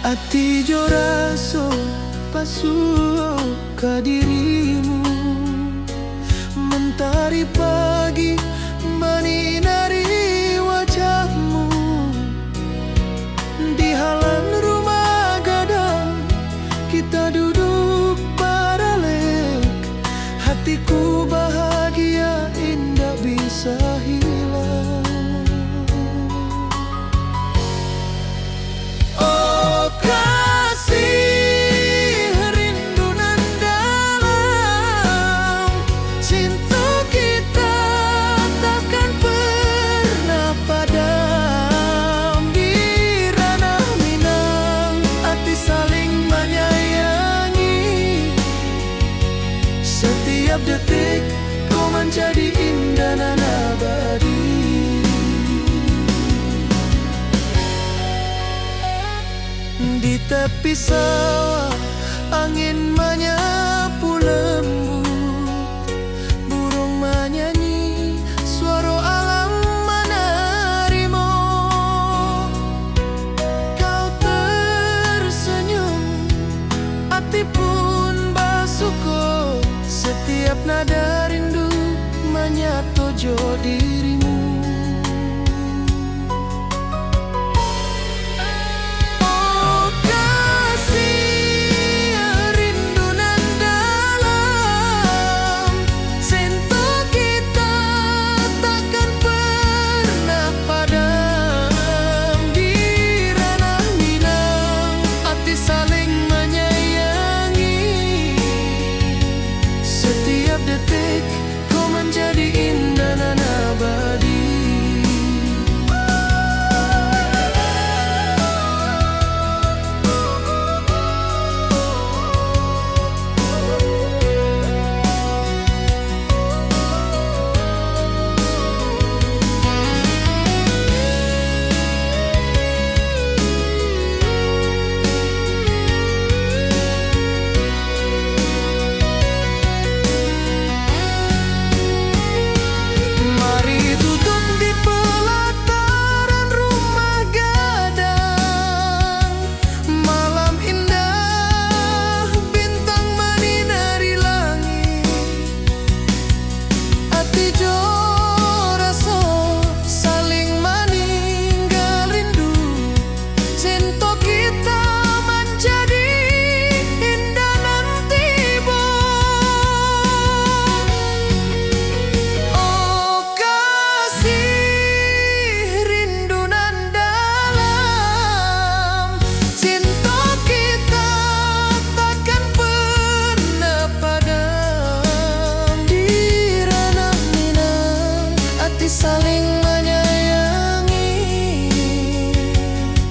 Ati jo raso pasuo ka dirimu, mentari pagi menyinari wajahmu. Di halaman rumah gadang kita duduk paralek, hatiku bahagia indah bisa hilang. Oh kasih, rindu nan dalam, cinta kita takkan pernah padam. Di ranah Minang, hati saling menyayangi. Setiap detik kau menjadi indah dan abadi. Di tepi sawah angin menyapu lembut, burung menyanyi, suara alam menerimu. Kau tersenyum, hati pun bersyukur. Setiap nada rindu menyatu jo dirimu. Kau menjadi indah dan abadi. Saling menyayangi.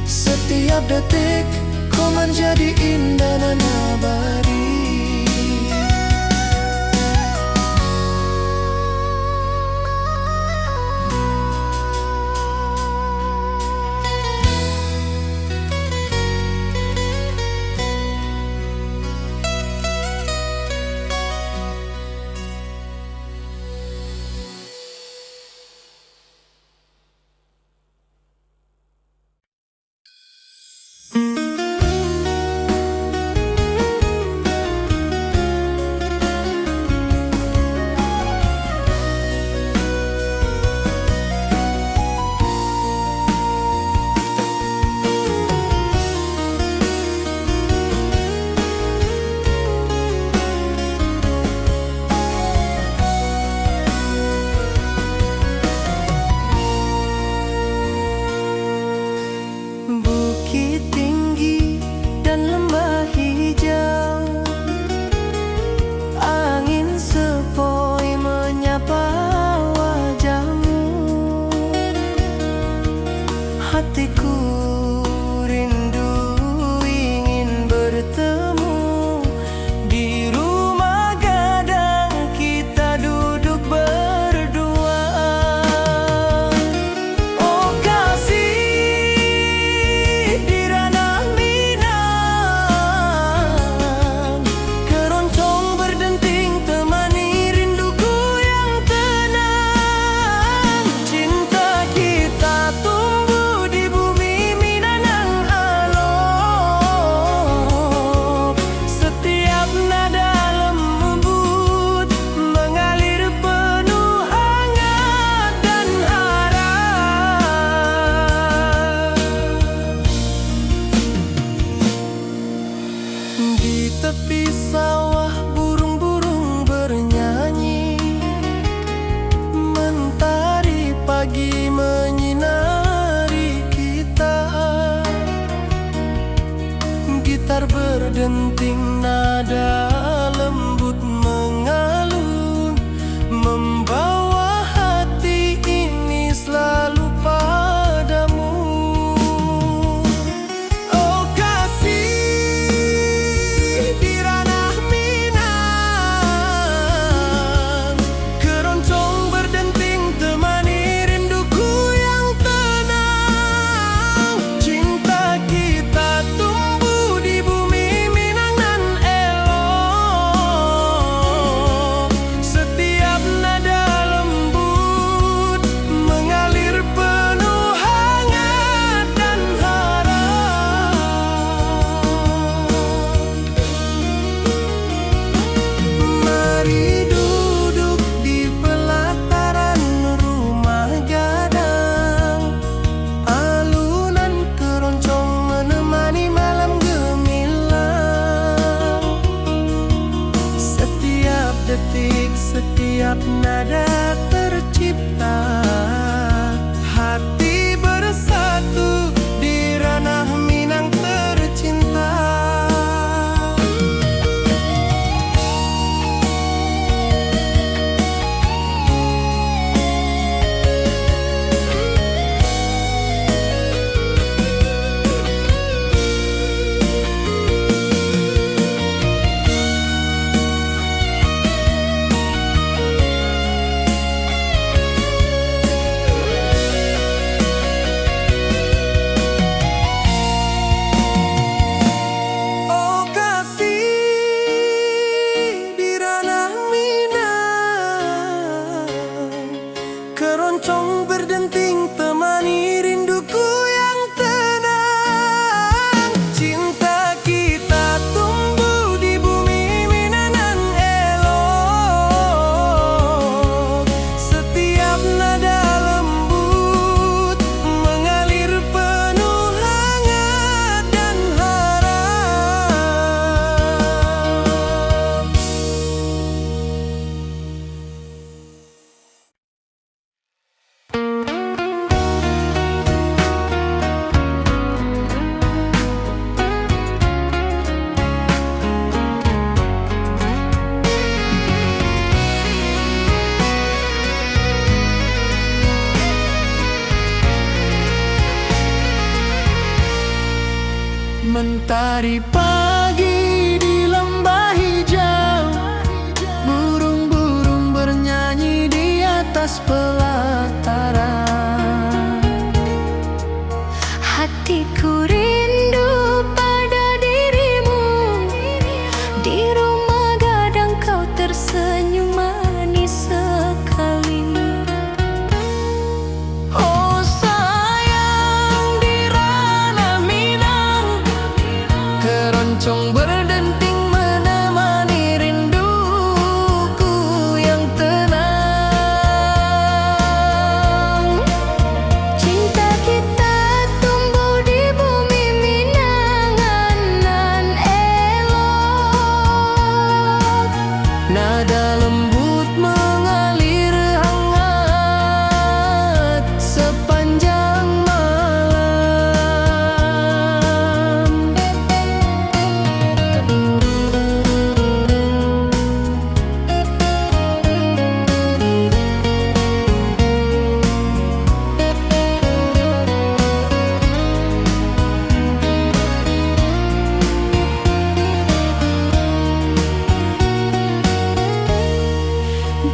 Setiap detik kau menjadi indah dan abadi. berdenting, nada lembut mengalun, membawa hati ini selalu padamu. Oh kasih di ranah Minang, keroncong berdenting temani rinduku yang tenang. Cinta kita tumbuh di bumi Minang nan elok. Setiap nada lembut mengalir penuh hangat dan harap. Mari duduk di pelataran rumah gadang, alunan keroncong menemani malam gemilang. Setiap detik, setiap nada tercipta, hati bersatu di ranah Minang tercinta. Oh kasih di ranah Minang, keroncong berdenting temani rinduku yang tenang. Cinta kita tumbuh di bumi Minang nan elok. Setiap nada lembut mengalir penuh hangat dan harap. Mentari pagi di lembah hijau, burung-burung bernyanyi di atas pelataran. Hatiku rindu pada dirimu, di rumah gadang kau tersenyum manis sekali. Oh sayang di ranah Minang, keroncong berdenting menemani rinduku yang tenang. Cinta kita tumbuh di bumi Minang nan elok. Nada lembut mengalir hangat sepanjang malam.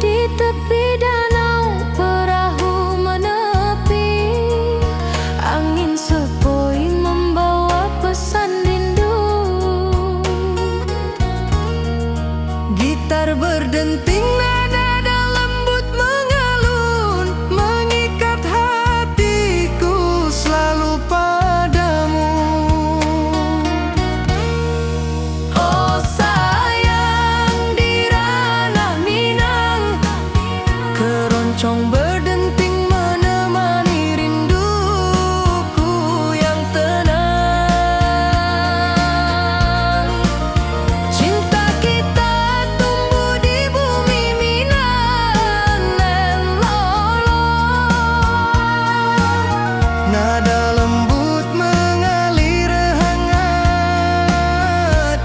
Di tepi danau perahu menepi, angin sepoi membawa pesan rindu. Gitar berdenting, nada lembut mengalun, mengikat hatiku selalu padamu. Oh sayang di ranah Minang, keroncong berdenting menemani rinduku yang tenang. Cinta kita tumbuh di bumi Minang nan elok. Nada lembut mengalir hangat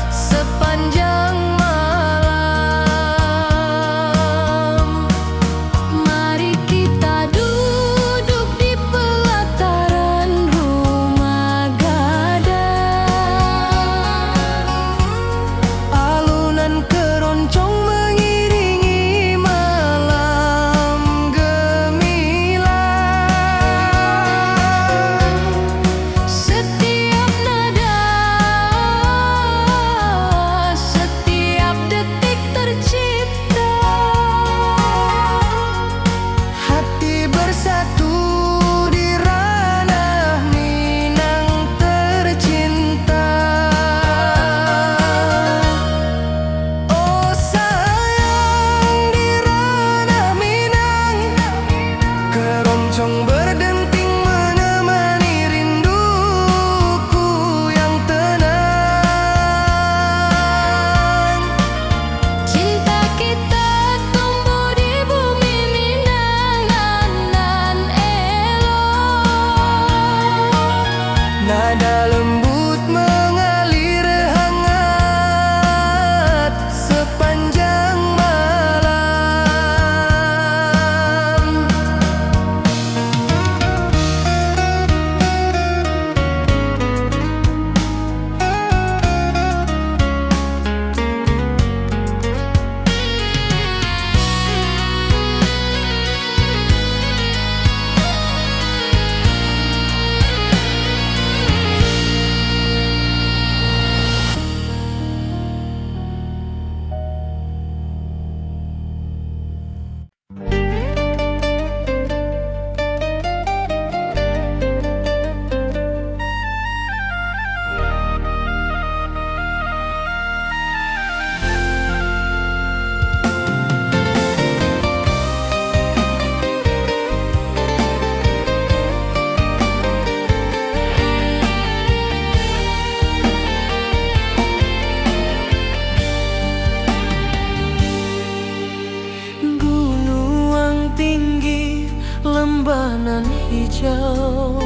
rembanan hijau.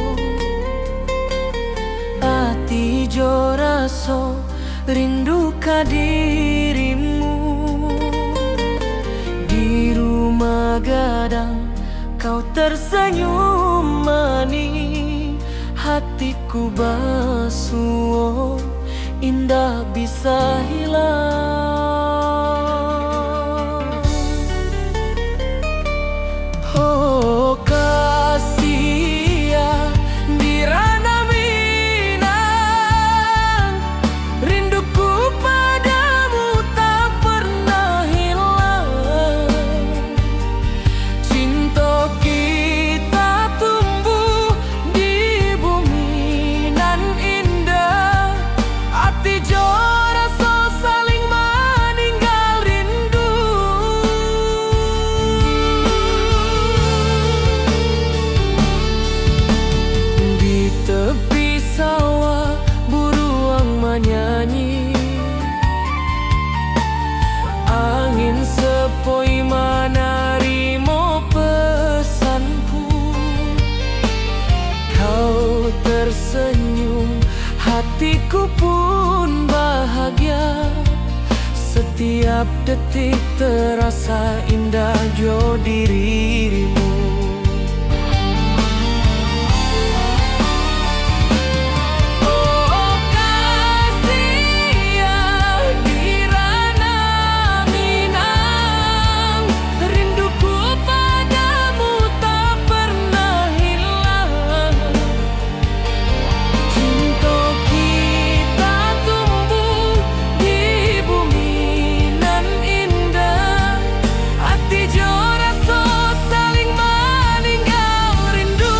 Ati jo raso rindu ka dirimu. Di rumah gadang kau tersenyum manis. Hatiku basuh indah bisa hilang. Oh kasih ya di ranah Minang, rinduku padamu tak pernah hilang. Cinta kita tumbuh di bumi nan indah. Hati jo rasa saling meninggal rindu. Di tepi sawah buruang menyanyi. Angin sepoi menarimo pesanku. Kau tersenyum, hatiku pun bahagia. Setiap detik terasa indah jo dirimu. Oh kasih ya di ranah Minang, rinduku padamu tak pernah hilang. Cinta kita tumbuh di bumi nan indah. Hati jo rasa saling meninggal rindu.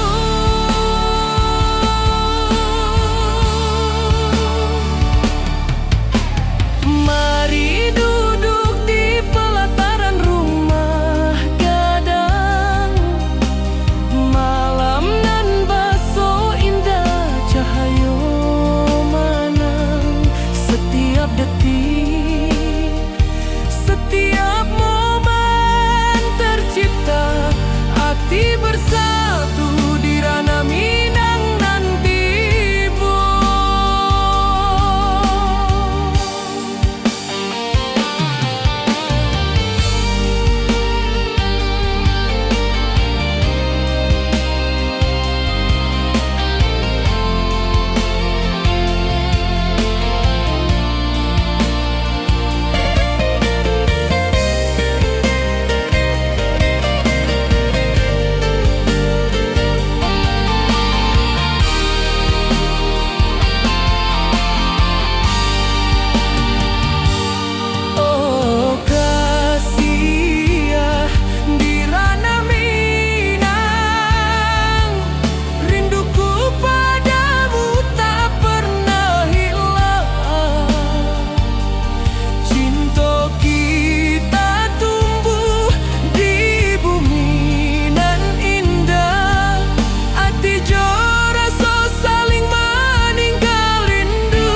Mari duduk di pelataran rumah gadang. Malam nan baso indah cahaya manang. Setiap detik, setiap momen tercipta. Hati bersatu di ranah Minang nan tiba. Oh kasih ya di ranah Minang, rinduku padamu tak pernah hilang. Cinta kita tumbuh di bumi nan indah. Hati jo rasa saling meninggal rindu.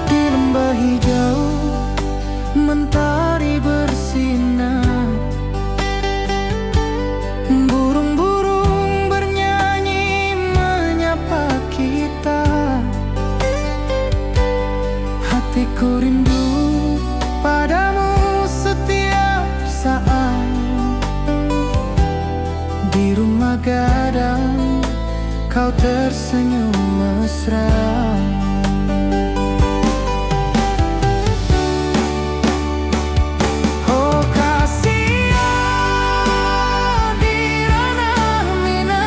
Di lembah hijau mentari bersinar. Burung-burung bernyanyi menyapa kita. Hatiku rindu padamu setiap saat. Di rumah gadang kau tersenyum mesra. Oh kasih ya di ranah Minang,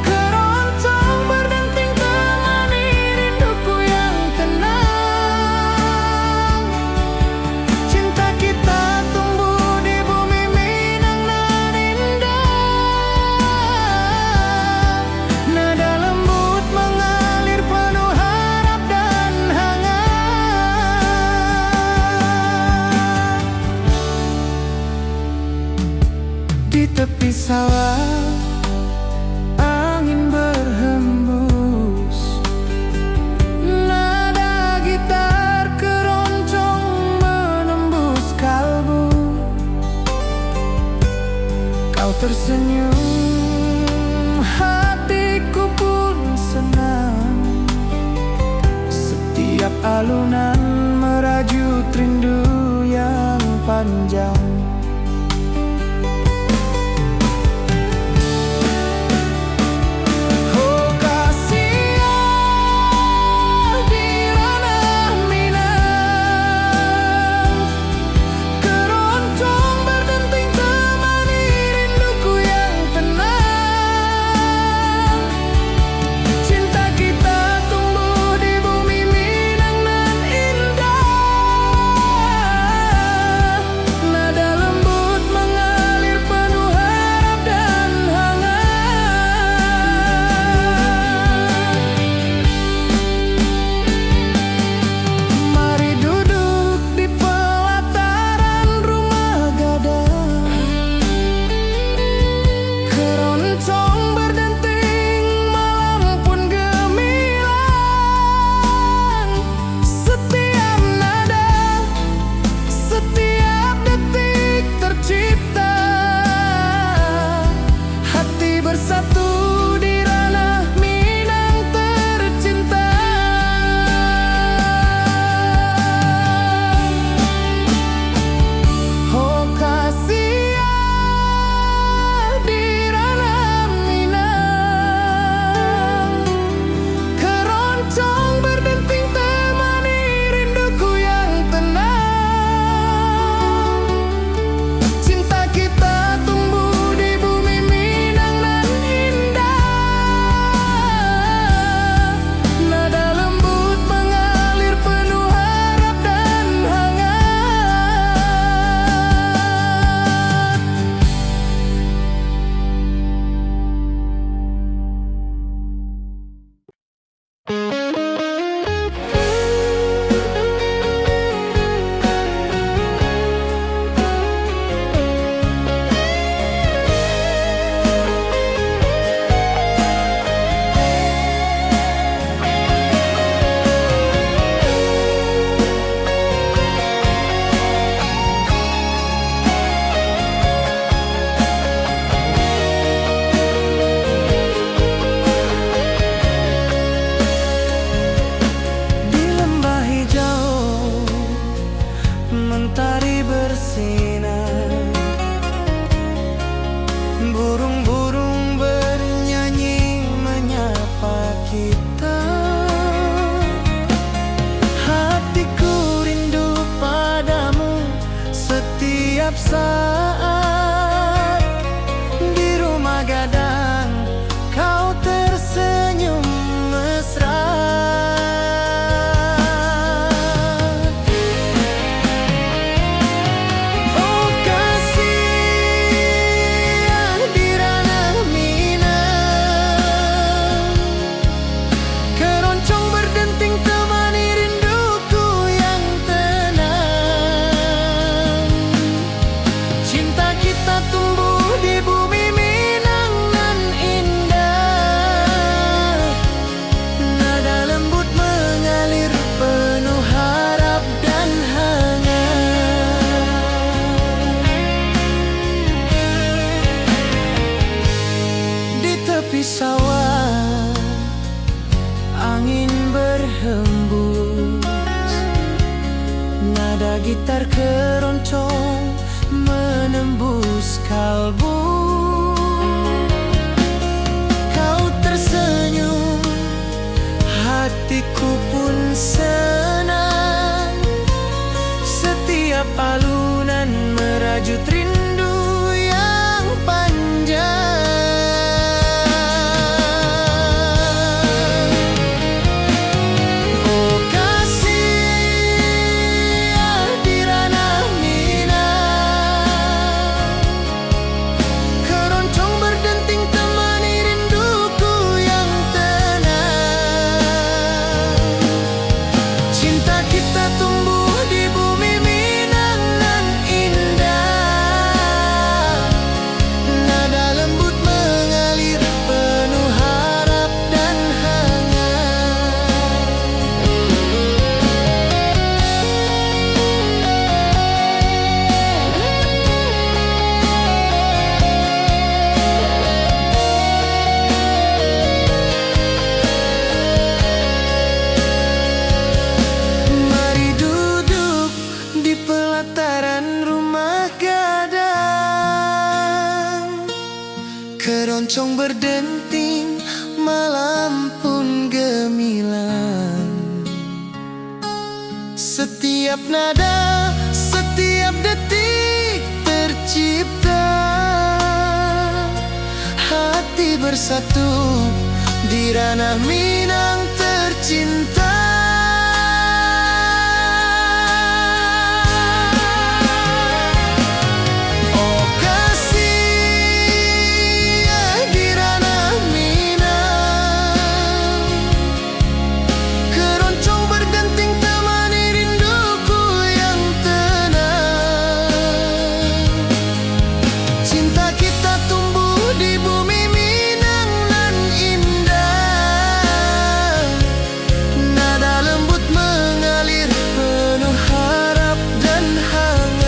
keroncong berdentang panjang. Oh Kasia di ranah Minang, keroncong berdenting temani rinduku yang tenang. Cinta kita tumbuh di bumi Minang nan indah. Nada lembut mengalir penuh harap dan hangat. Mari duduk di pelataran rumah gadang, keroncong berdenting malam pun gemilang. Setiap nada, setiap detik tercipta, hati bersatu di ranah Minang tercinta. Oh Kasia di ranah Minang, keroncong berdenting temani rinduku yang tenang. Cinta kita tumbuh di bumi Minang nan indah. Nada lembut mengalir penuh harap dan hangat. Di lembah hijau mentari bersinar, burung-burung bernyanyi menyapa kita. Hatiku rindu padamu setiap saat. Di rumah gadang kau tersenyum mesra. Oh Kasia di ranah Minang, keroncong berdenting temani rinduku yang tenang. Cinta kita tumbuh di bumi Minang nan indah. Nada lembut mengalir penuh harap dan hangat. Di tepi sawah angin berhembus, nada gitar keroncong menembus kalbu. Kau tersenyum, hatiku pun senang. Setiap alunan merajut rindu yang panjang. Oh Kasia di ranah Minang, berdenting, malam pun gemilang. Setiap nada, setiap detik tercipta, hati bersatu di ranah Minang tercinta. Oh kasih di ranah Minang, keroncong berdenting temani rinduku yang tenang. Cinta kita tumbuh di bumi Minang nan indah, nada lembut mengalir penuh harap dan hangat.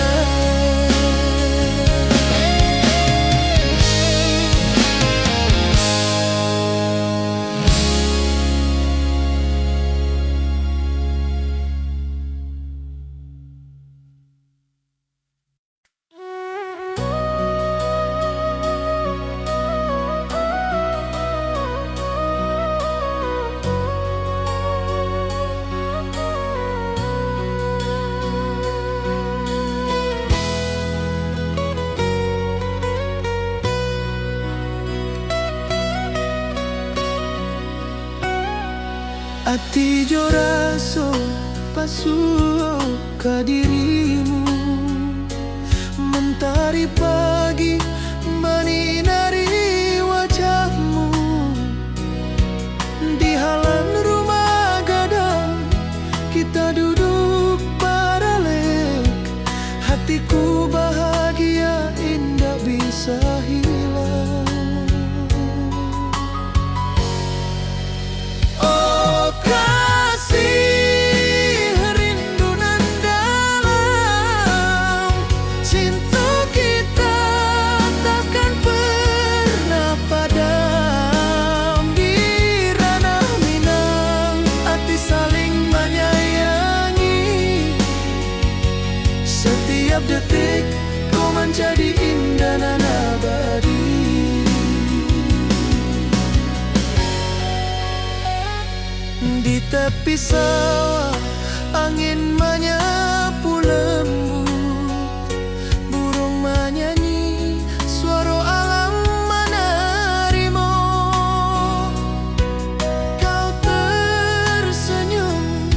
Ati jo raso pasuo ka dirimu, mentari pagi menyinari wajahmu. Di halaman rumah gadang kita duduk paralek, hatiku bahagia indah bisa hilang. Oh kasih rindu nan dalam, cinta kita takkan pernah padam. Di ranah Minang hati saling menyayangi, setiap detik kau menjadi indah dan abadi. Di tepi sawah angin menyapu lembut, burung menyanyi, suara alam menerima. Kau tersenyum,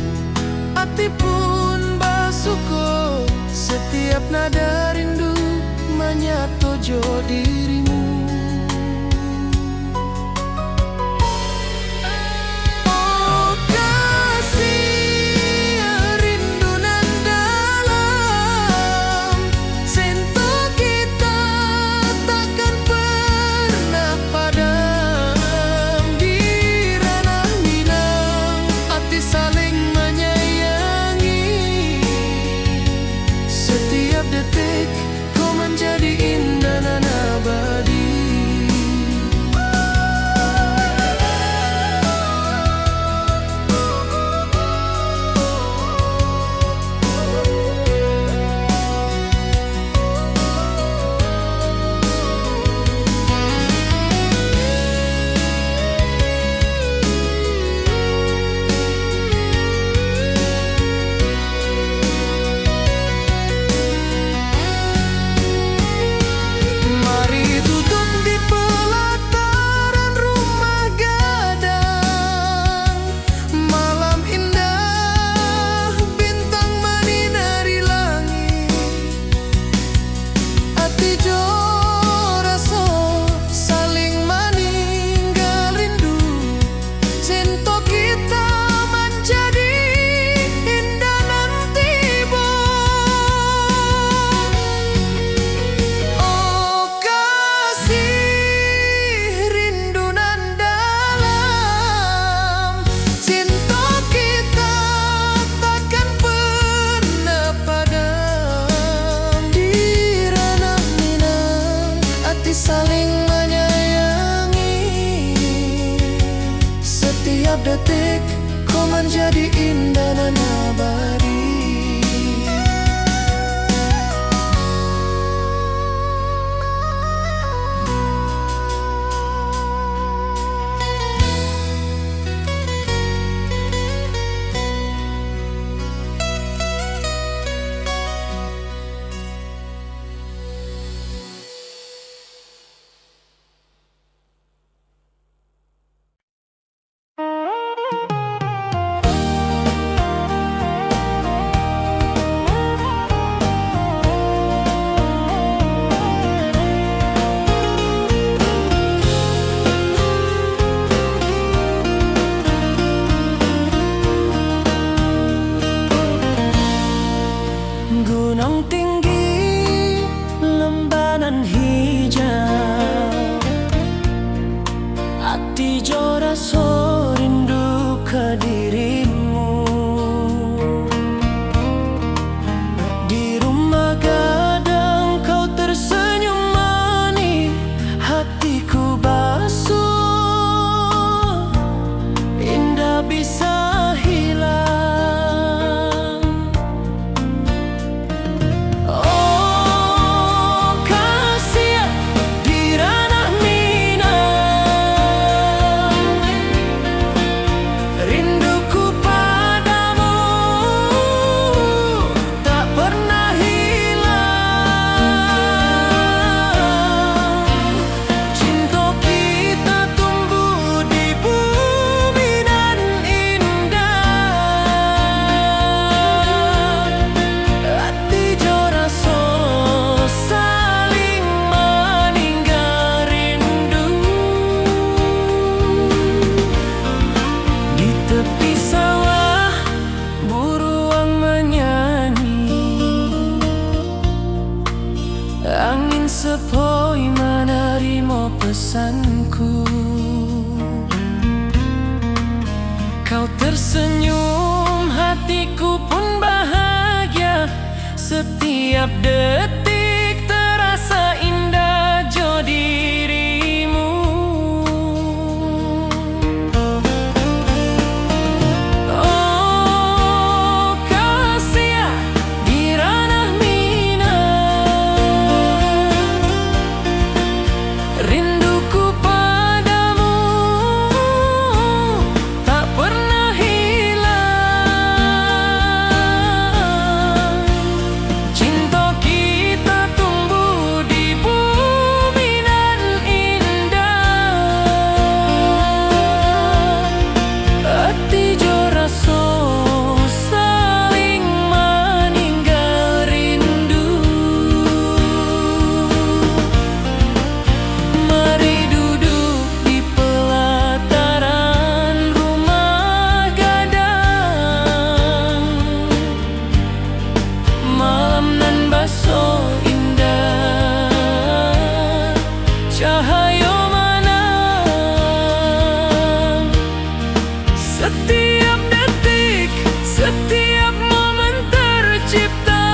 hati pun bersyukur, setiap nada rindu menyatu jo dirimu. detik kau menjadi indah dan abadi. hati jora so rindu ke dirimu. Di rumah gadang kau tersenyum manis, hatiku basuh, indah bisa hilang. Oh kasih di ranah Minang, rinduku padamu tak pernah hilang. Cinta kita tumbuh di bumi dan indah, hati jora so saling meninggal rindu. Di tepi sawah buruang menyanyi, angin sepoi menerima pesanku. Kau tersenyum, hatiku pun bahagia. Setiap detik terasa indah jo dirimu. Oh kasih di ranah Minang, rinduku padamu tak pernah hilang. Cinta kita tumbuh di bumi dan indah, hati jora so saling meninggal rindu. Mari duduk di pelataran rumah gadang, malam nan baso indah, cahaya menang. Setiap detik, setiap momen tercipta,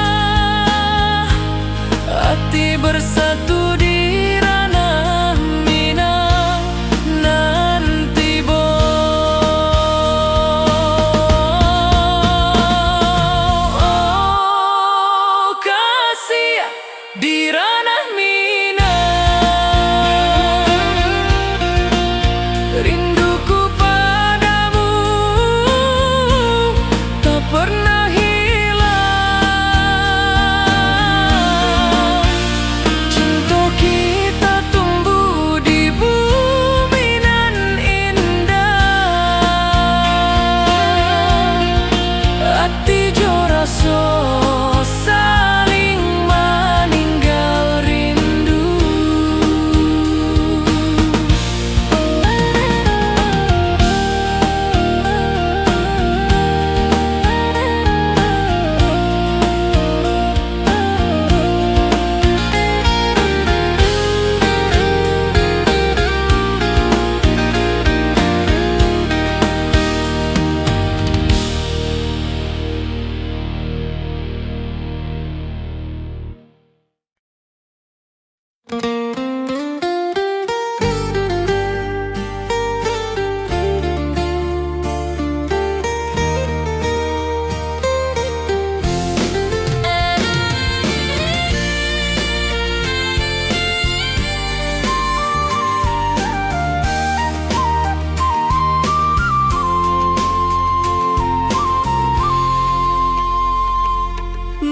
hati bersatu di ranah Minang. Nanti oh kasih di ranah Minang, rinduku padamu tak pernah hilang. Cinta kita tumbuh di bumi dan indah, hati jora so saling meninggal rindu.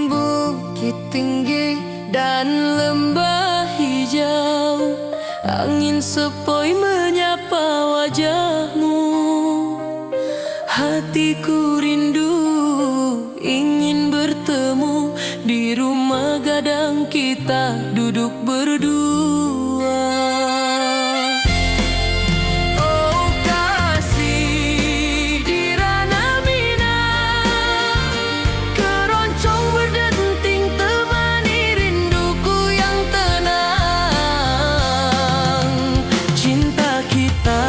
Bukit tinggi dan lembah hijau, angin sepoi menyapa wajahmu. Hatiku rindu ingin bertemu di rumah gadang kita duduk berdua. Oh kasih di ranah Minang, keroncong berdenting temani rinduku yang tenang. Cinta kita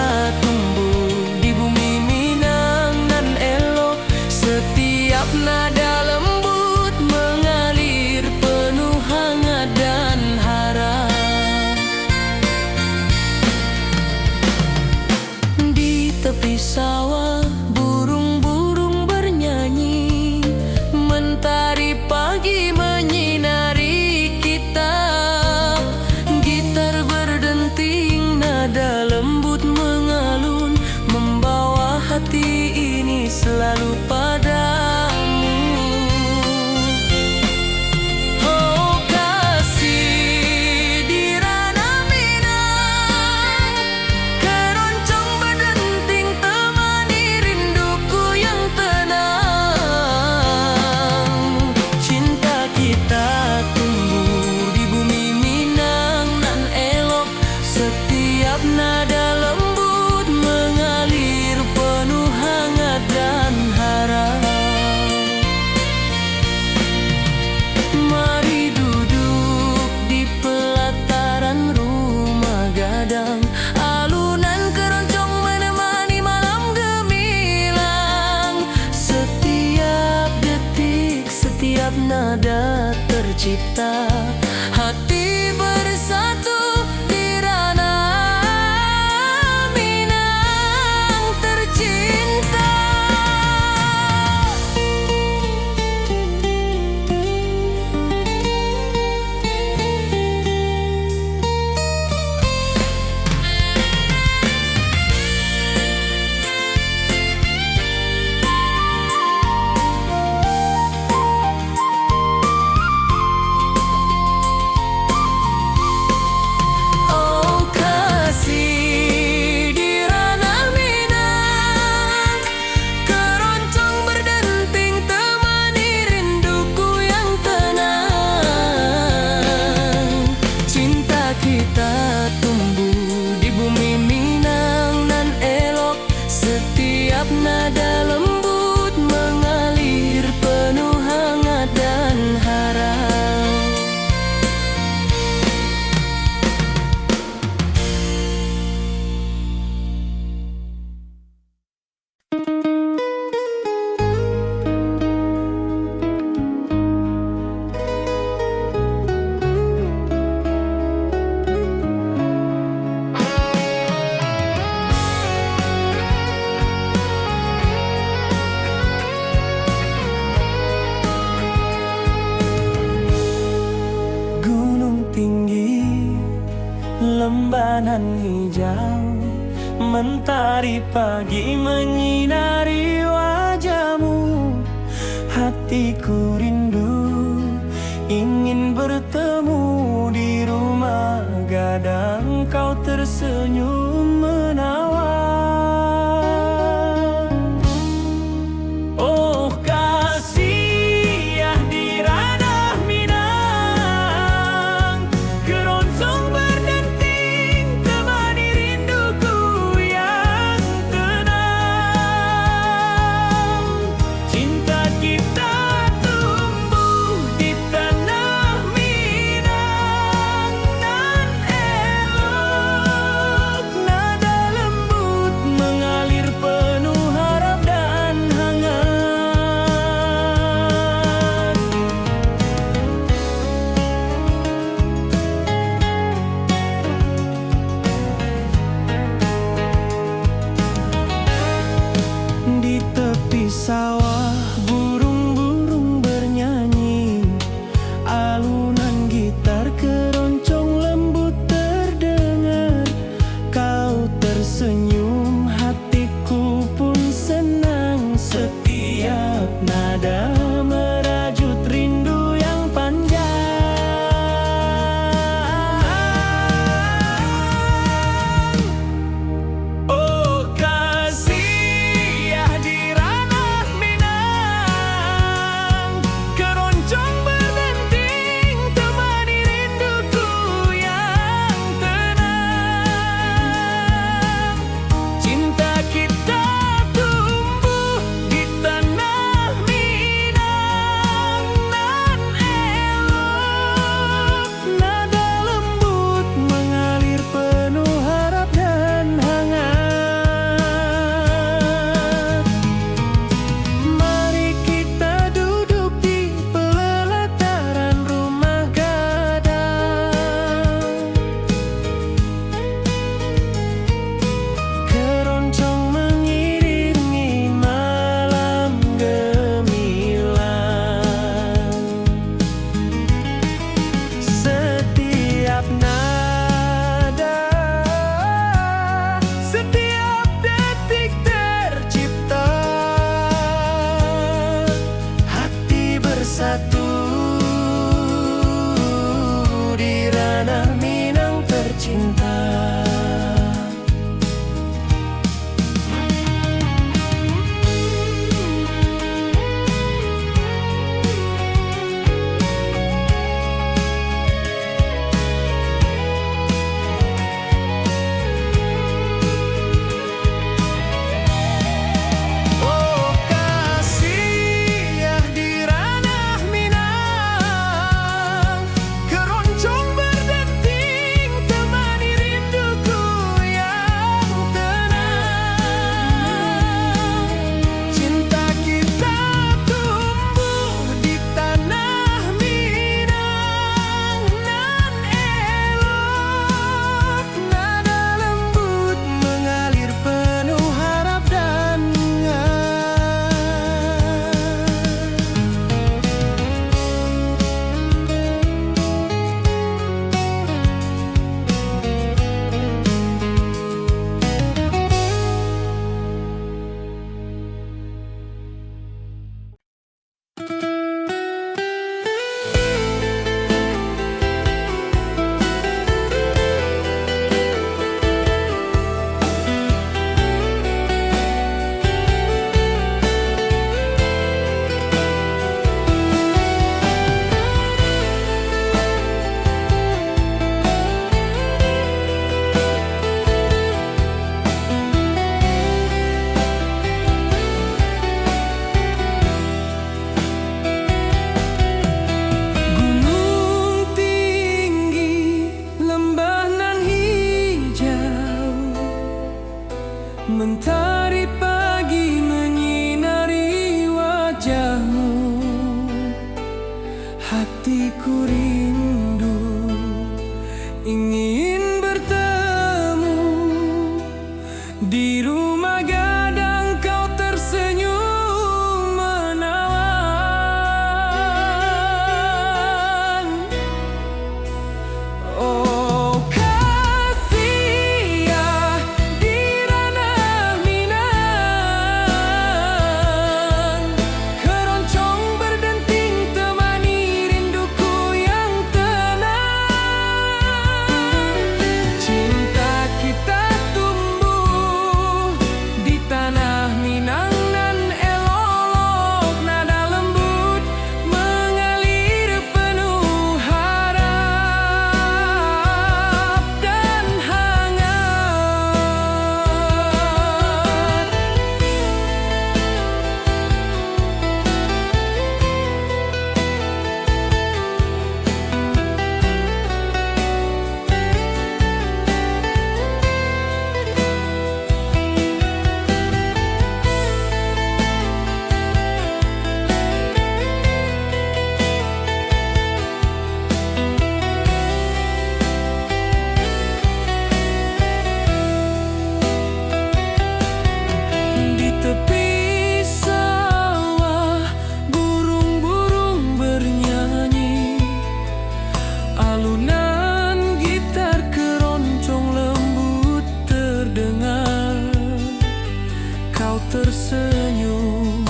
kita, hati bersatu di ranah Minang tercinta. Kita tumbuh di bumi Minang nan elok, setiap nada lembut mengalir penuh hangat dan harap. Lembanan hijau, mentari pagi menyinari wajahmu. Hatiku rindu ingin bertemu di rumah gadang, kau tersenyum menawan. Oh kasih ya di ranah Minang, keroncong berdenting temani rinduku yang tenang. Cinta kita tumbuh di tanah Minang nan elok, Mentari pagi menyinari wajahmu, hatiku rindu ingin bertemu. Di rumah gadang kau tersenyum menawan. Oh kasih ya di ranah Minang, keroncong berdenting temani rinduku yang tenang. Cinta kita tumbuh di tanah Minang nan elok, nada lembut mengalir penuh harap dan hangat. Di tepi sawah burung-burung bernyanyi, alunan gitar keroncong lembut terdengar. Kau tersenyum,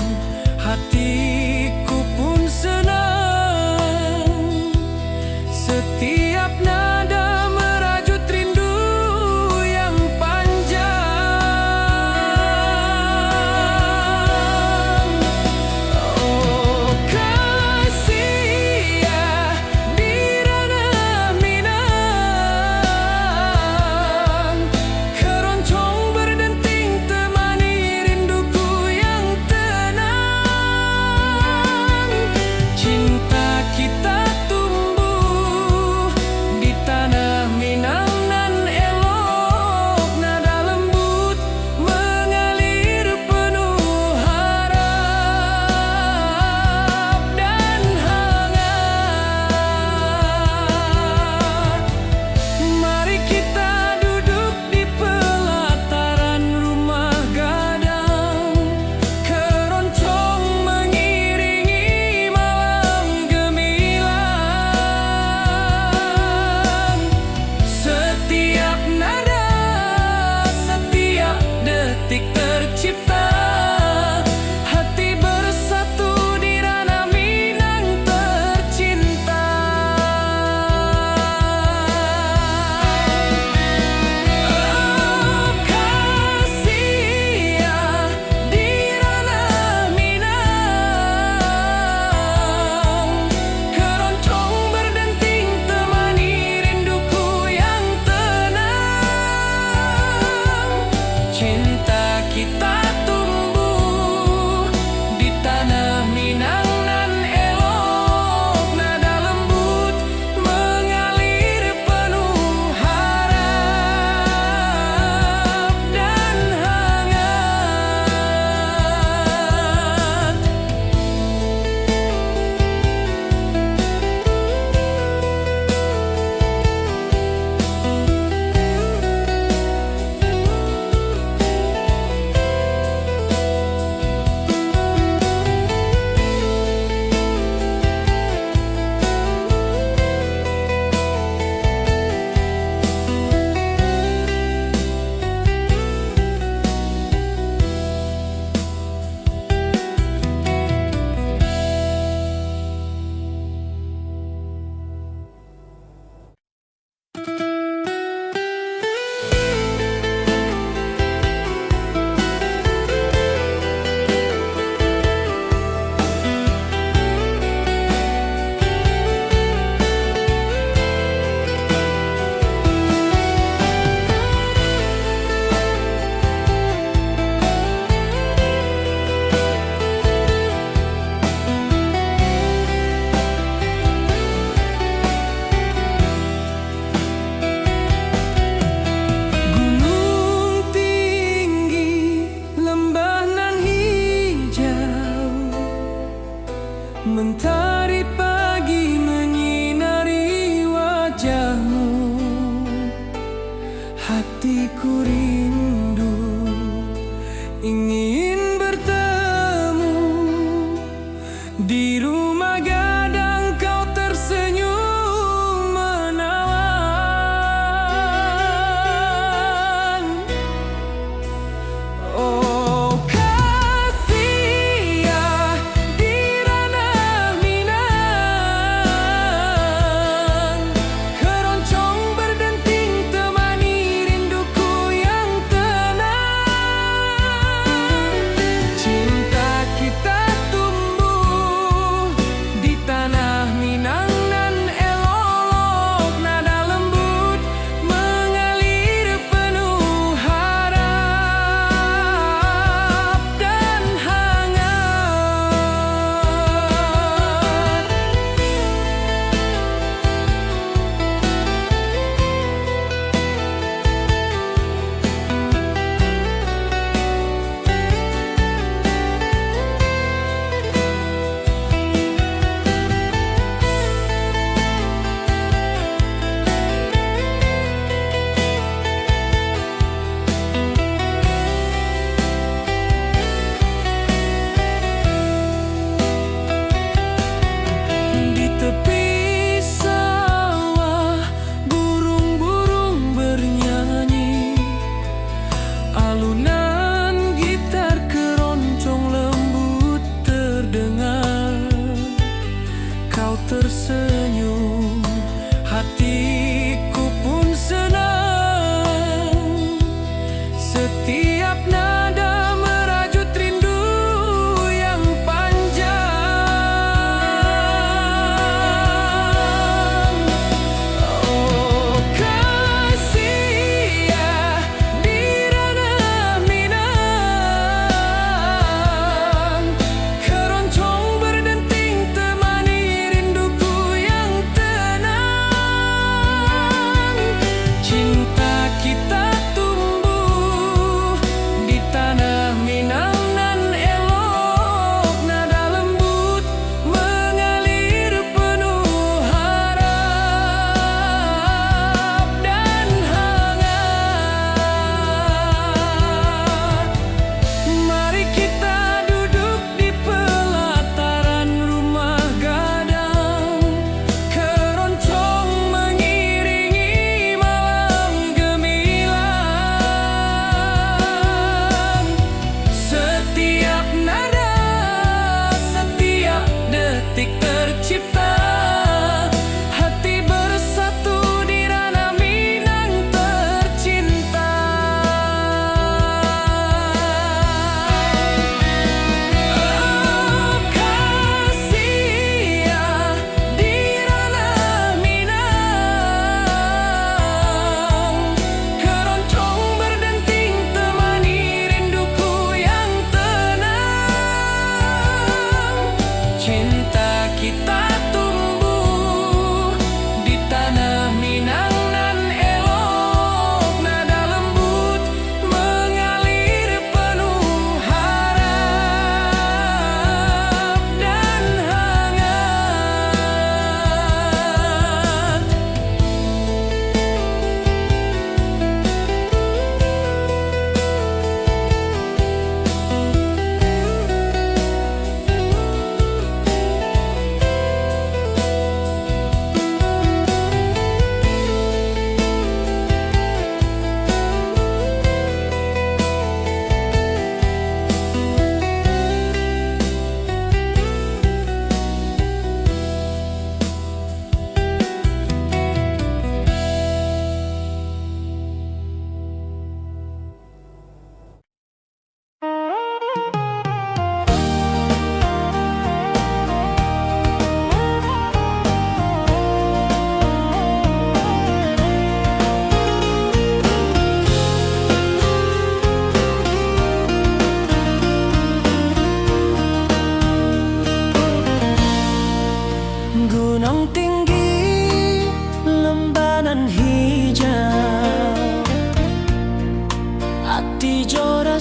hatiku pun senang. Setiap nada merajut rindu yang panjang. Oh kasih ya di ranah Minang, keroncong berdenting temani rinduku yang tenang. Cinta kita tumbuh di tanah Minang nan elok, nada lembut mengalir penuh harap dan hangat. Mari kita duduk di pelataran rumah gadang, keroncong mengiringi malam gemilang. Setiap nada, setiap detik tercipta, hati bersatu di ranah Minang tercinta. Oh kasih ya di ranah Minang, keroncong berdenting temani rinduku yang tenang. Cinta kita tumbuh di tanah Minang nan elok, nada lembut mengalir penuh harap dan hangat.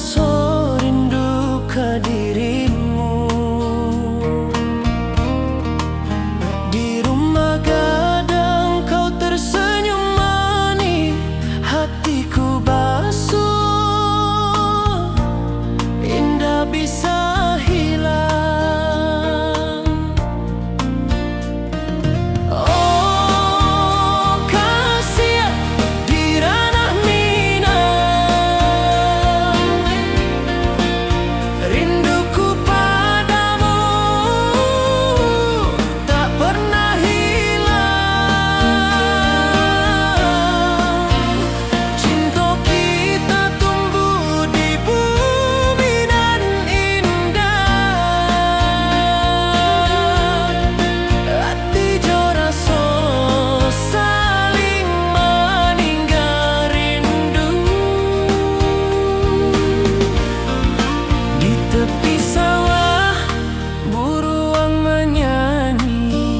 baso rindu ke dirimu. Di rumah gadang kau tersenyum manis, hatiku basuh, indah bisa hilang. Oh kasih di ranah Minang, rinduku padamu tak pernah hilang. Cinta kita tumbuh di bumi dan indah, hati jo rasa saling meninggal rindu. Di tepi sawah buruang menyanyi,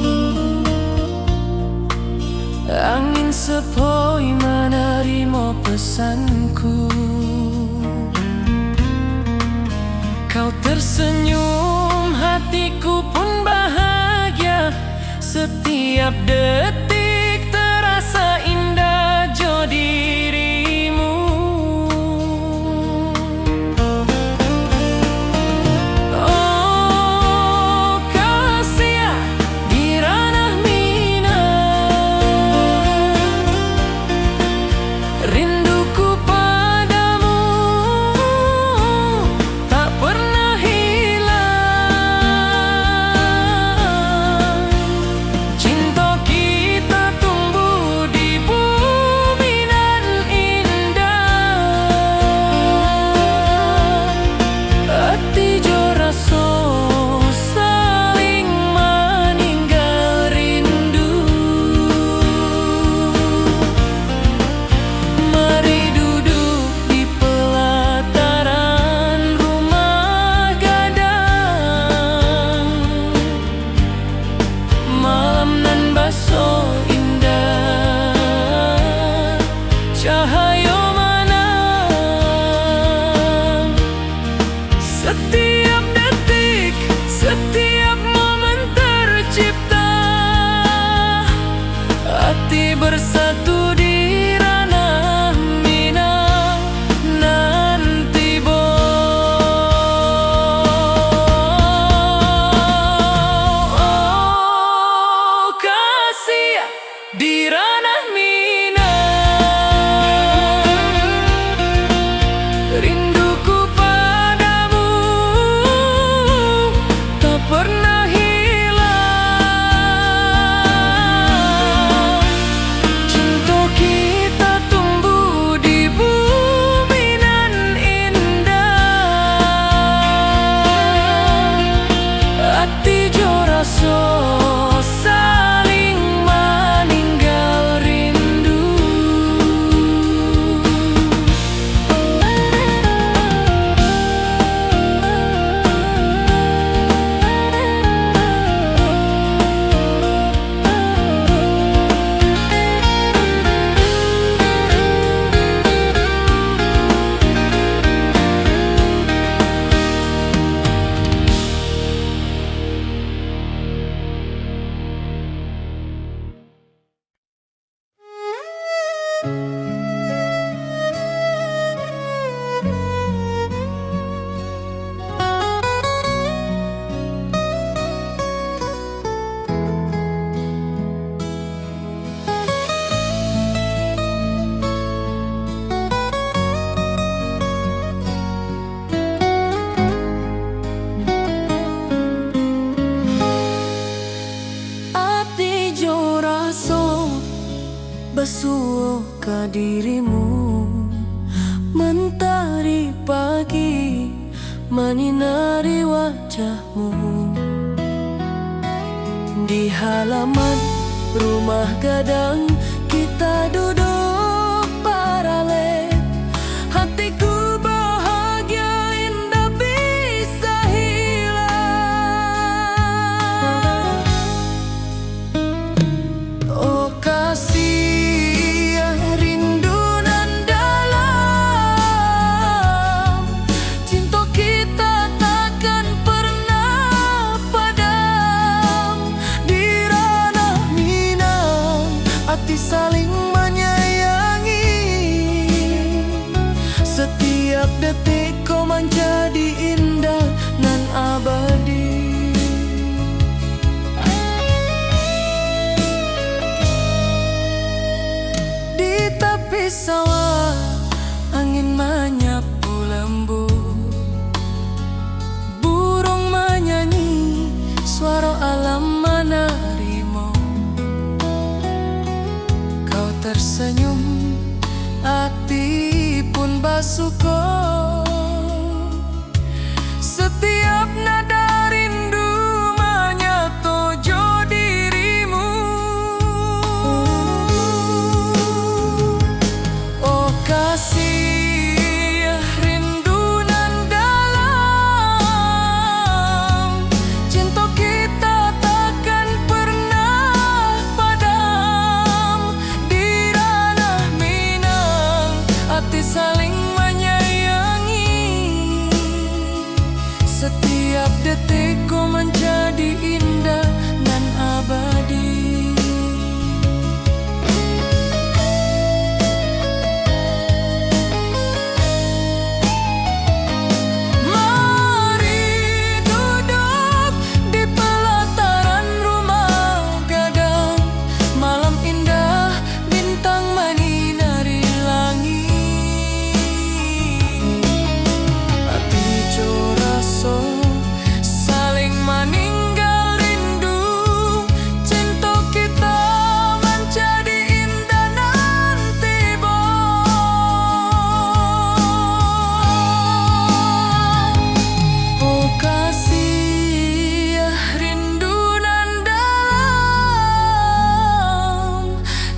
angin sepoi menerima pesanku. Kau tersenyum, hatiku pun bahagia. Setiap detik terasa indah jo dirimu. Oh kasih di ranah Minang, rinduku padamu tak pernah hilang. Cinta kita tumbuh di bumi dan indah, hati jo rasa saling meninggal rindu. Mari duduk di pelataran rumah gadang, malam nan baso indah, cahaya menang. Setiap detik, setiap momen tercipta, hati bersatu di ranah Minang nanti bo. Oh kasih di ranah Minang, rinduku padamu tak pernah hilang. Cinta kita tumbuh di bumi dan indah, hati jo rasa saling meninggal rindu. Hati jo rasa basuh ke dirimu. Mentari pagi menyinari wajahmu. Di halaman rumah gadang kita duduk paralel, hatiku bahagia indah bisa hilang. Oh kasih rindu nan dalam, di sawah, angin menyapu lembu, burung menyanyi, suara alam menerimu. Kau tersenyum, hati pun bersyukur. Setiap nada rindu menyatu dirimu. Oh kasih rindu nan dalam, cinta kita takkan pernah padam. Di ranah Minang, hati saling menyayangi. Setiap detikku menjadi indah dan abadi. Mari duduk di pelataran rumah gadang, malam indah bintang menyinari langit. Hati coraso saling meninggal rindu, cinta kita menjadi indah nanti oh kasih rindu nan dalam,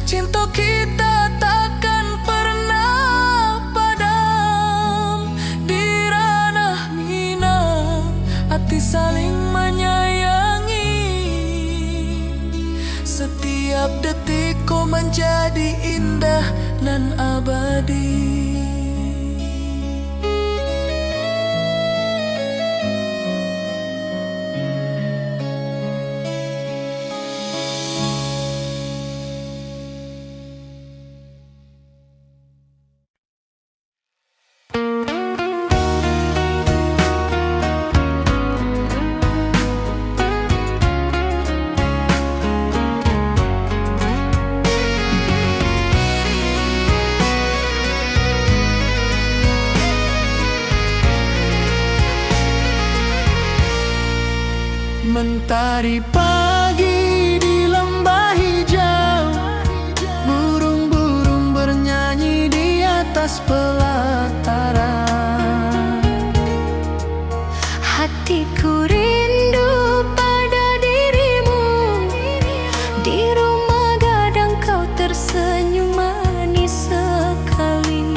cinta kita takkan pernah padam. Di ranah Minang, hati saling menyayangi. Setiap detikku menjadi indah dan abadi. Mentari pagi di lembah hijau, burung-burung bernyanyi di atas pelataran. Hatiku rindu pada dirimu, di rumah gadang kau tersenyum manis sekali.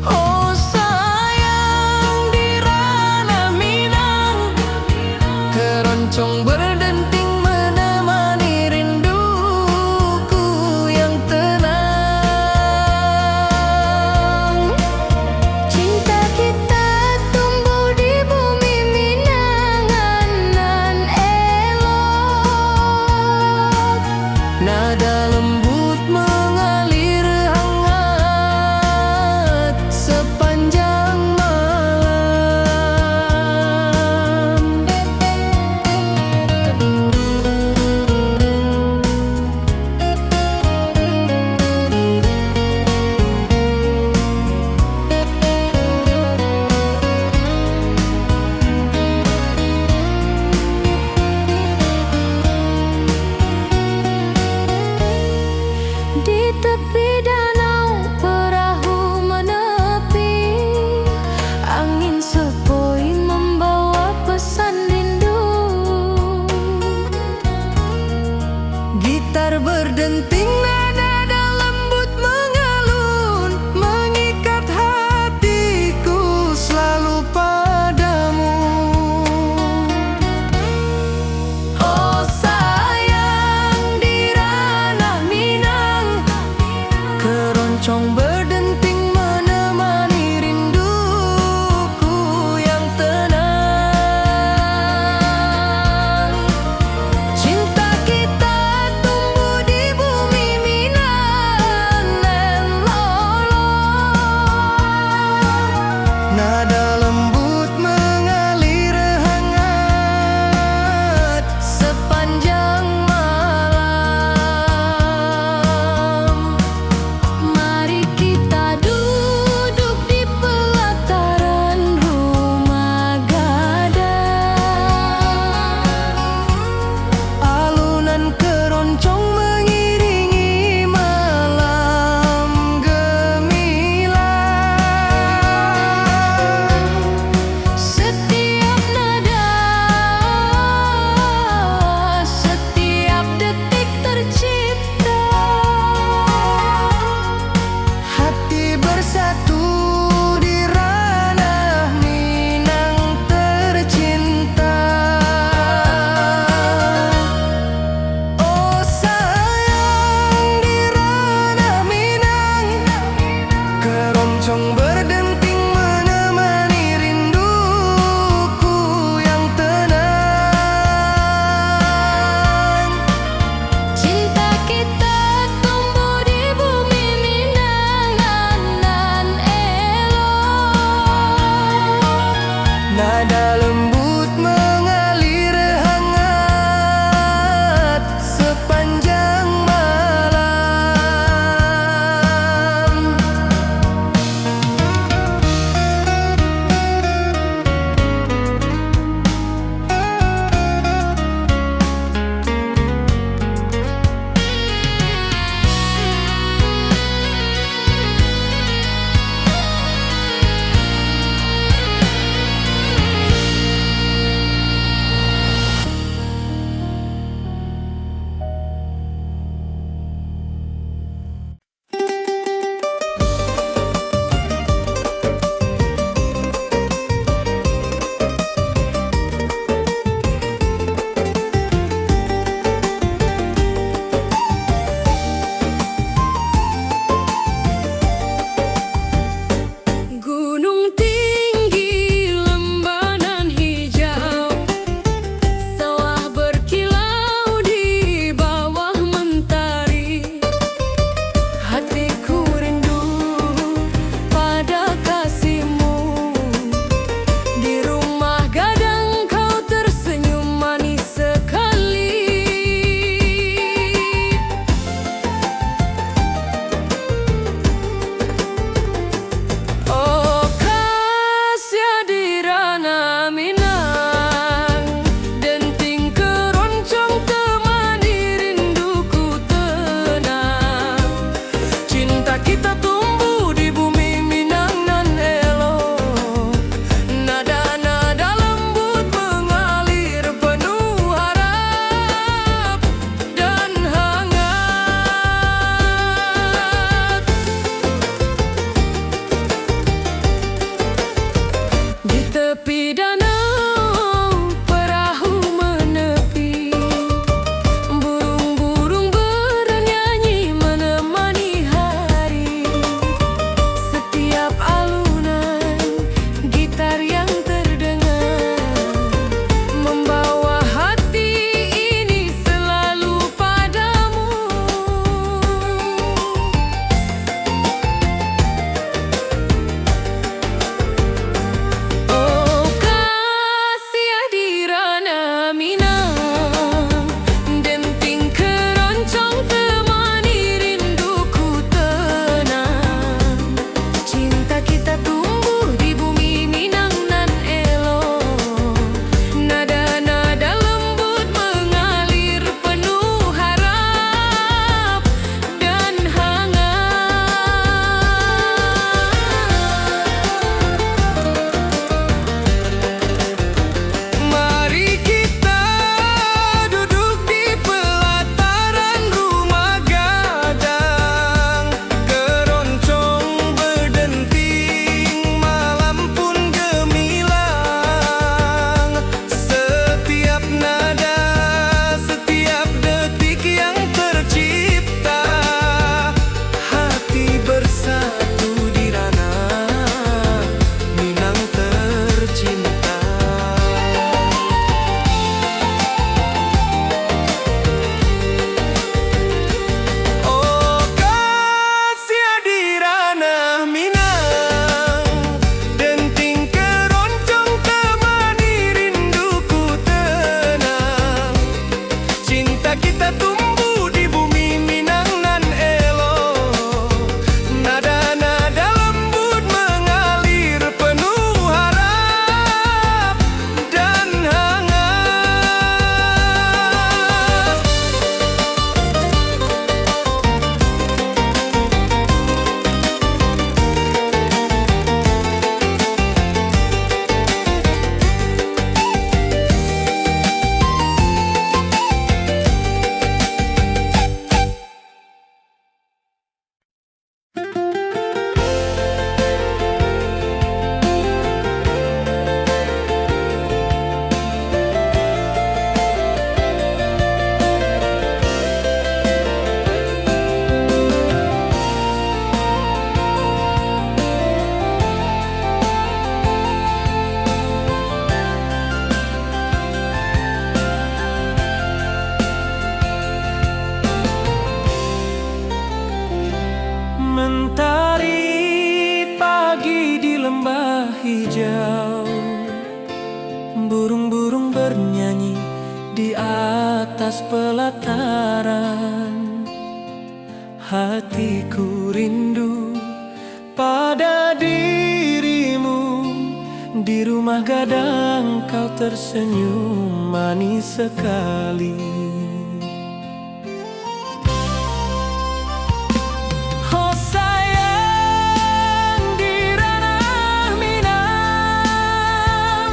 Oh sayang, di ranah Minang, keroncong berdenting menemani rinduku yang tenang. hijau. Burung-burung bernyanyi di atas pelataran. Hatiku rindu pada dirimu. Di rumah gadang kau tersenyum manis sekali. Oh sayang, di ranah Minang,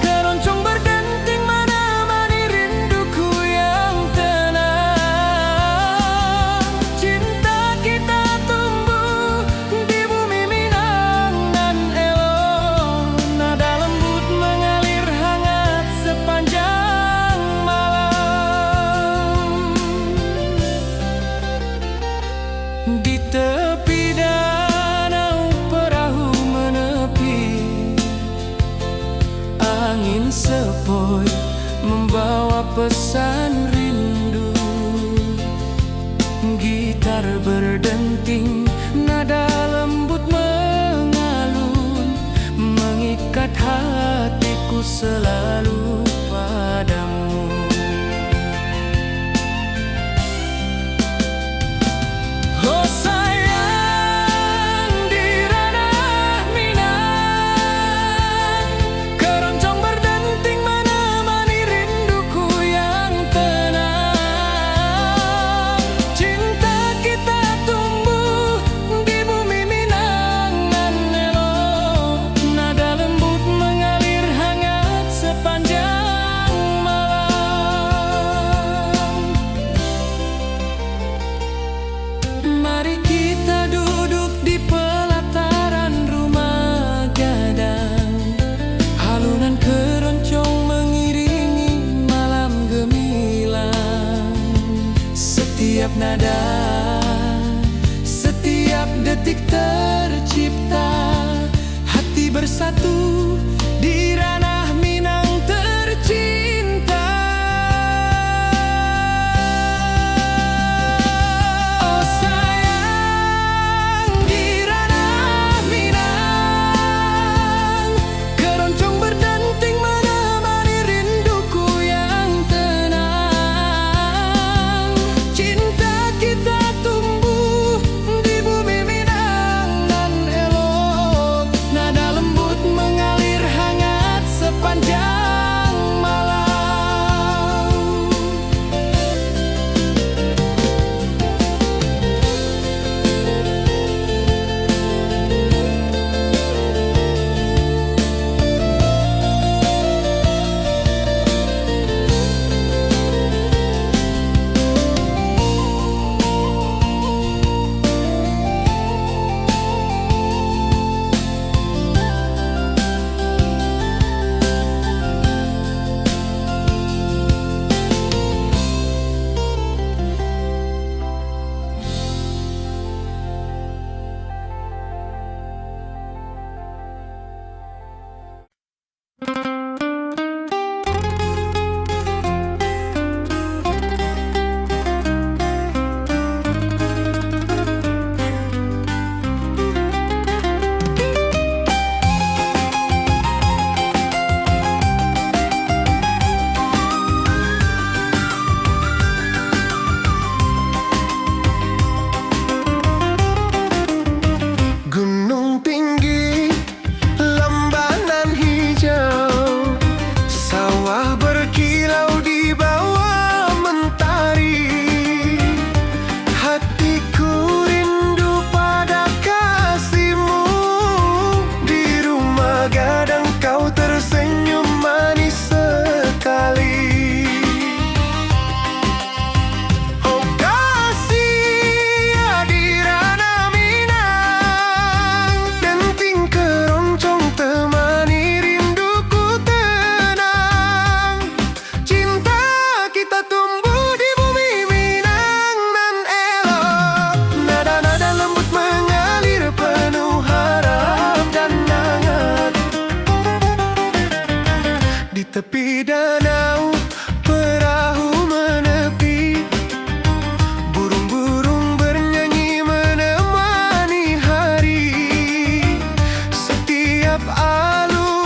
keroncong berdenting menemani rinduku yang tenang. Cinta kita tumbuh di bumi Minang nan elok. Nada lembut mengalir hangat sepanjang malam. Di tepi danau perahu menepi, angin sepoi membawa pesan rindu. Gitar berdenting, nada lembut mengalun, mengikat hatiku selalu padamu. Oh sayang, di ranah Minang, keroncong berdenting menemani rinduku yang tenang. Cinta kita tumbuh di bumi Minang nan elok. Nada lembut mengalir hangat sepanjang malam. Mari kita duduk di pelataran rumah gadang. Alunan keroncong mengiringi malam gemilang. Setiap nada, setiap detik tercipta. Hati bersatu di ranah Minang tercinta. Oh sayang, di ranah Minang, keroncong berdenting menemani rinduku yang tenang. Cinta kita tumbuh di bumi Minang nan elok. Nada lembut mengalir hangat sepanjang malam. Gunung tinggi, lembanan hijau, sawah berkilau di bawah mentari. Hatiku rindu pada kasihmu. Di rumah gadang kau tersenyum manis sekali. Oh kasih, di ranah Minang, denting keroncong temani rinduku tenang. Cinta kita tumbuh di bumi Minang nan elok. Nada-nada lembut mengalir penuh harap dan hangat. Di tepi danau perahu menepi, burung-burung bernyanyi menemani hari. Setiap alun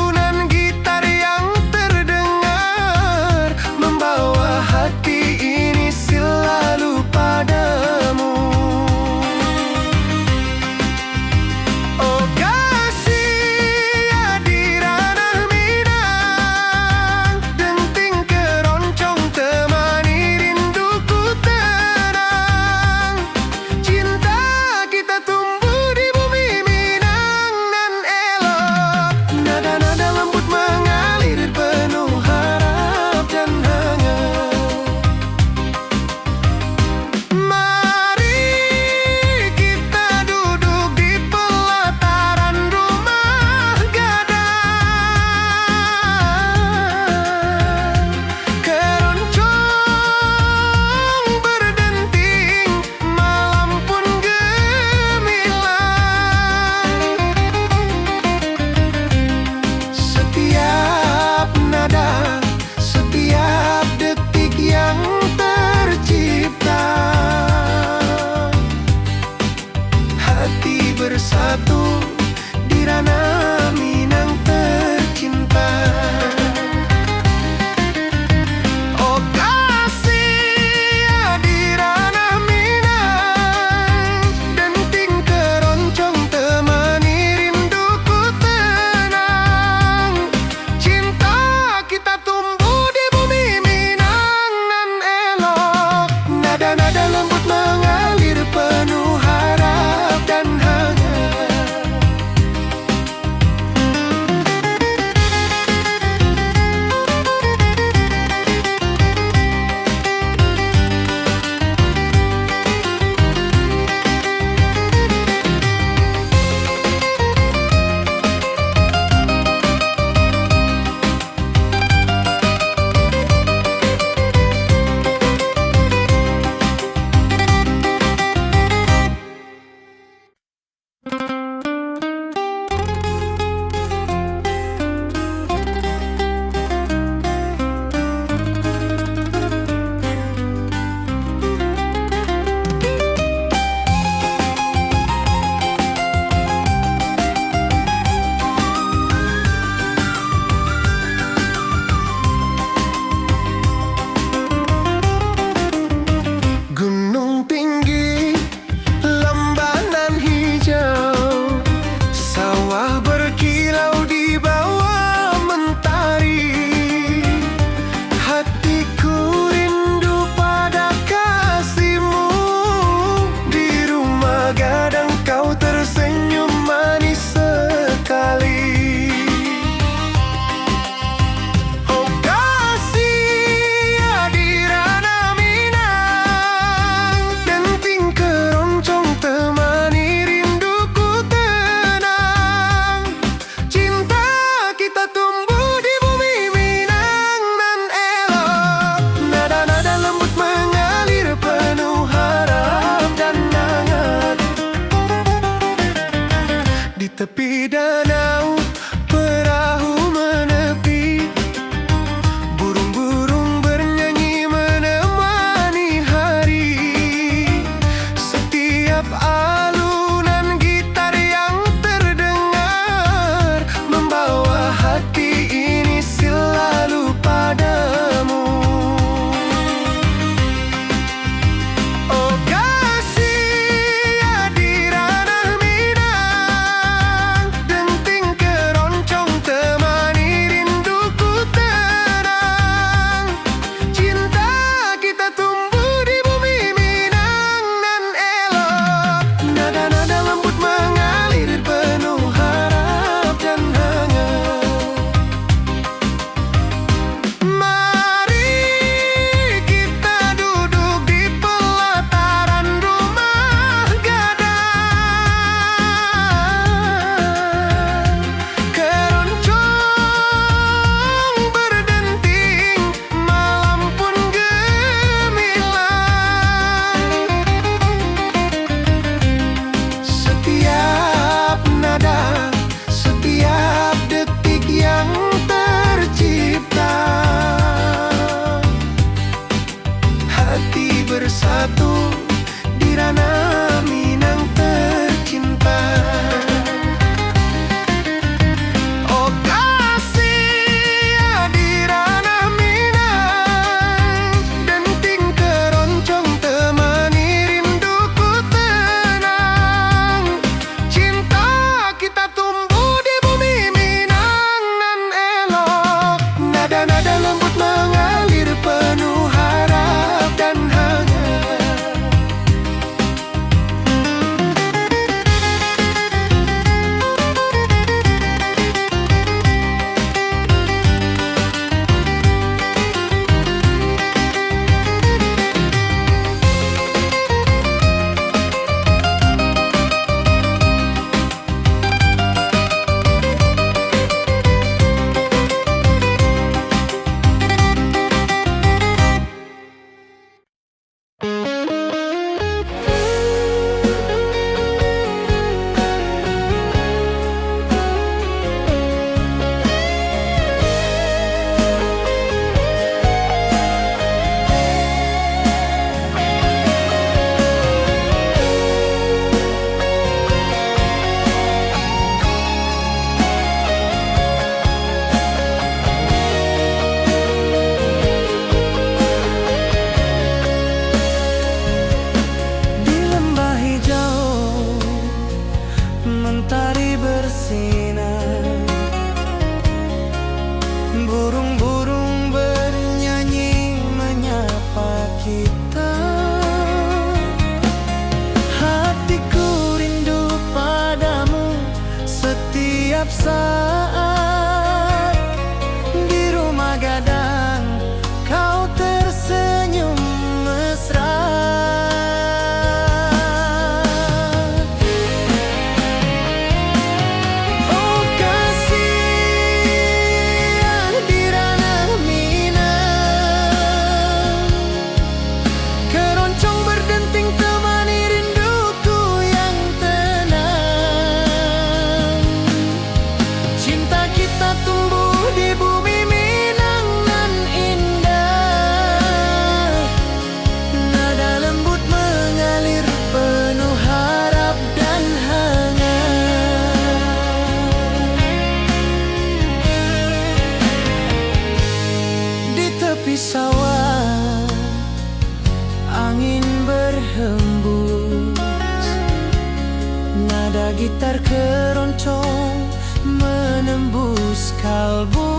kalbu.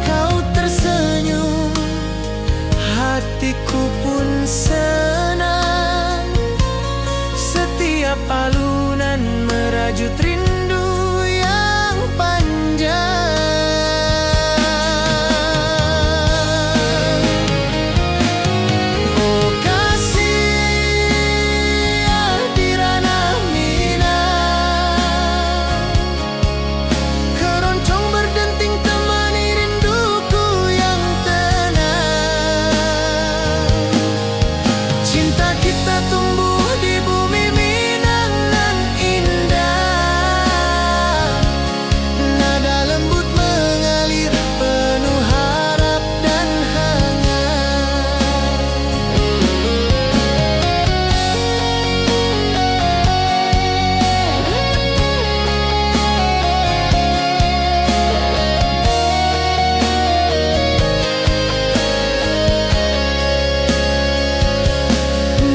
Kau tersenyum, hatiku pun senang. Setiap alunan merajut rindu yang panjang. Oh kasih di ranah Minang, keroncong berdenting temani rinduku yang tenang. Cinta kita tumbuh di bumi Minang nan indah. Nada lembut mengalir penuh harap dan hangat.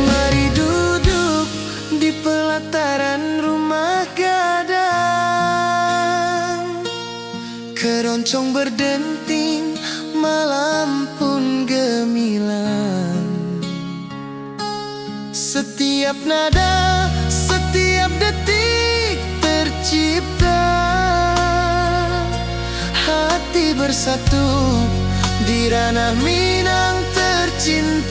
Mari duduk di pelataran rumah gadang. Keroncong berdenting, malam pun gemilang. Setiap nada, setiap detik tercipta. Hati bersatu di ranah Minang tercinta.